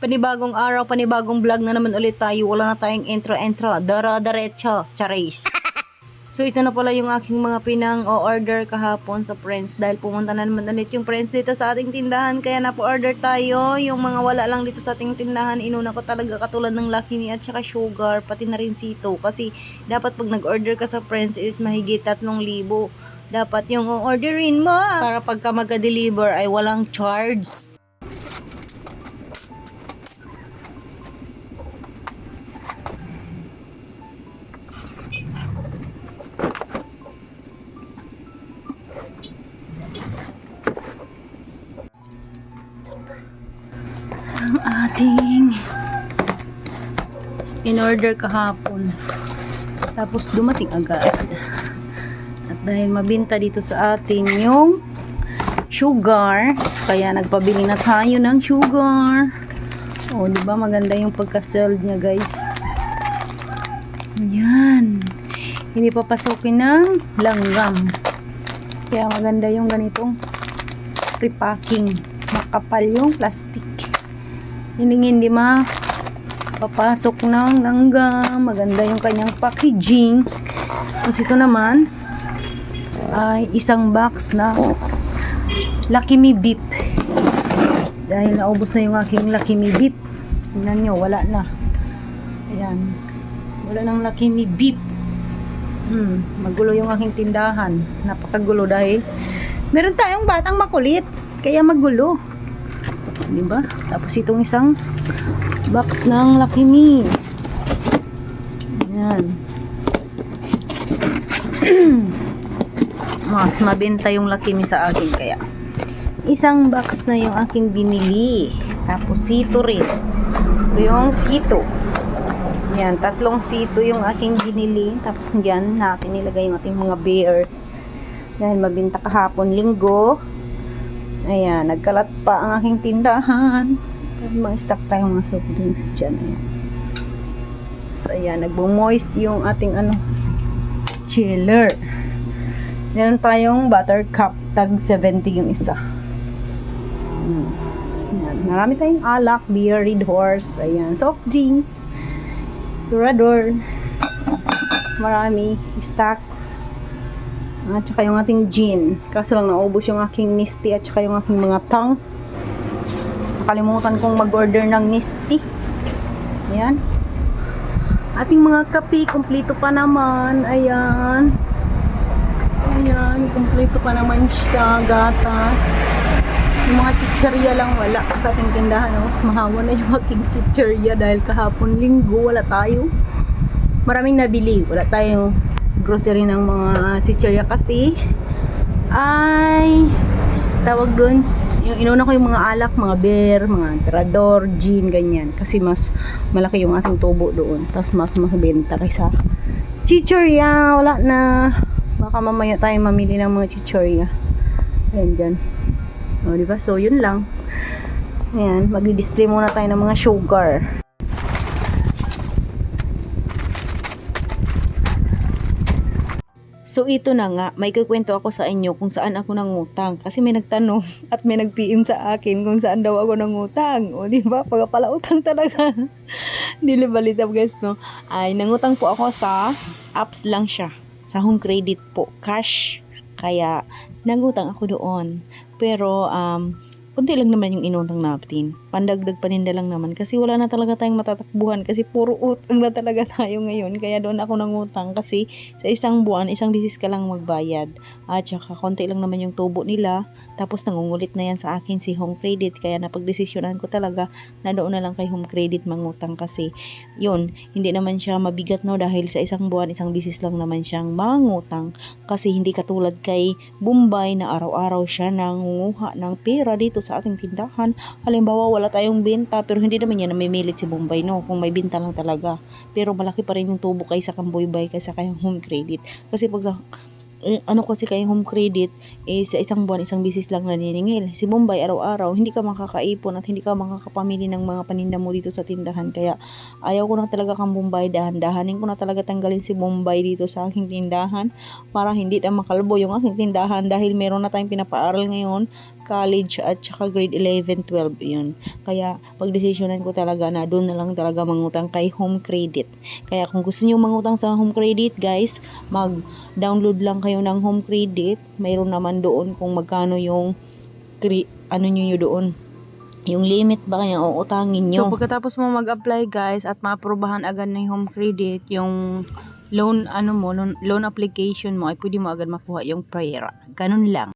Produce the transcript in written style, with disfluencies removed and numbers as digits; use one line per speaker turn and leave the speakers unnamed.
Panibagong araw, panibagong vlog na naman ulit tayo. Wala na tayong intro. Dara-diretso. Charis. So ito na pala yung aking mga pinang-o-order kahapon sa Friends. Dahil pumunta na naman ulit yung Friends dito sa ating tindahan. Kaya napo-order tayo. Yung mga wala lang dito sa ating tindahan, inuna ko talaga katulad ng Lucky Me at saka Sugar. Pati na rin Sito. Kasi dapat pag nag-order ka sa Friends is mahigit 3,000. Dapat yung orderin mo para pagka mag-deliver ay walang charge. Ating in-order kahapon, tapos dumating agad. At dahil mabinta dito sa atin yung Sugar, kaya nagpabili na tayo ng Sugar. O diba maganda yung pagka-sold niya, guys. Ayan, hindi papasokin ng langgam, kaya maganda yung ganitong pre-packing. Makapal yung plastic, hindi mapapasok ng langgam. Maganda yung kanyang packaging. Tapos ito naman ay isang box na Lucky Me beef. Dahil naubos na yung aking Lucky Me beef. Tingnan nyo, wala na. Ayan, wala ng Lucky Me beef. Magulo yung aking tindahan. Napakagulo dahil meron tayong batang makulit, kaya magulo, diba? Tapos itong isang box ng Lucky Me. Ayan. Mas mabenta yung Lucky Me sa akin, kaya isang box na yung aking binili. Tapos Sito rin. Ito yung Sito. Yan, 3 Sito yung aking binili. Tapos dyan natin nilagay yung ating mga beer. Dahil mabenta kahapon Linggo. Ayan, nagkalat pa ang aking tindahan. Mag-stock tayong mga soft drinks dyan. Ayan. So, ayan, nagbo-moist yung ating chiller. Meron tayong buttercup, tag 70 yung isa. Ayan, marami tayong alak, beer, Red Horse, ayan, soft drinks, Turador. Marami, stock. At saka yung ating gin. Kaso lang naubos yung aking Misty at saka yung aking mga tang. Nakalimutan kong mag-order ng Misty. Ayan. Ating mga kape, kumpleto pa naman. Ayan. Ayan, kumpleto pa naman siya. Gatas. Yung mga chicherya lang wala sa ating tindahan. Oh. Mahawa na yung aking chicherya dahil kahapon Linggo wala tayo. Maraming nabili. Wala tayong grocery ng mga chicherya kasi ay tawag doon, yung inuna ko yung mga alak, mga beer, mga Tirador, gin, ganyan, kasi mas malaki yung ating tubo doon, tapos mas mabenta kaysa chicherya. Wala na, baka mamaya tayo mamili ng mga chicherya. Ayan dyan, o diba, so yun lang. Ayan, mag-display muna tayo ng mga Sugar. So ito na nga, may kukwento ako sa inyo kung saan ako nangutang. Kasi may nagtanong at may nag-PM sa akin kung saan daw ako nangutang. O diba, pagpalautang talaga. Nilibalita guys, no? Ay, nangutang po ako sa apps lang siya. Sa Home Credit po, cash. Kaya, nangutang ako doon. Pero, kunti lang naman yung inutang natin. Pandagdag paninda lang naman. Kasi wala na talaga tayong matatakbuhan. Kasi puro utang na talaga tayo ngayon. Kaya doon ako nangutang. Kasi sa isang buwan, isang beses ka lang magbayad. At saka konti lang naman yung tubo nila. Tapos nangungulit na yan sa akin si Home Credit. Kaya napagdesisyonan ko talaga na doon na lang kay Home Credit mangutang. Kasi yun, hindi naman siya mabigat, no. Dahil sa isang buwan, isang beses lang naman siyang mangutang. Kasi hindi katulad kay Bombay na araw-araw siya nangunguha ng pera dito sa ating tindahan. Halimbawa, wala tayong benta, pero hindi naman yan namimilit si Bombay, no, kung may benta lang talaga. Pero malaki pa rin yung tubo kaysa kang Bombay, kaysa kayang Home Credit. Kasi pag sa
ano kasi kay home credit sa isang buwan isang bisis lang naniningil. Si Bombay araw-araw hindi ka makakaipon at hindi ka makakapamili ng mga paninda mo dito sa tindahan, kaya ayaw ko na talaga kang Bombay, dahan-dahanin ko na talaga tanggalin si Bombay dito sa aking tindahan para hindi na makalbo yung aking tindahan, dahil meron na tayong pinapaaral ngayon, college at saka grade 11, 12 yun. Kaya pagdesisyonan ko talaga na doon na lang talaga mangutang kay home credit. Kaya kung gusto niyo mangutang sa home credit guys, mag-download lang kayo ng home credit. Mayroon naman doon kung magkano yung ano nyo doon, yung limit ba kaya o utangin nyo.
So, pagkatapos mo mag-apply guys at maaprobahan agad ng home credit, yung loan application mo ay pwede mo agad makuha yung pera. Ganun lang.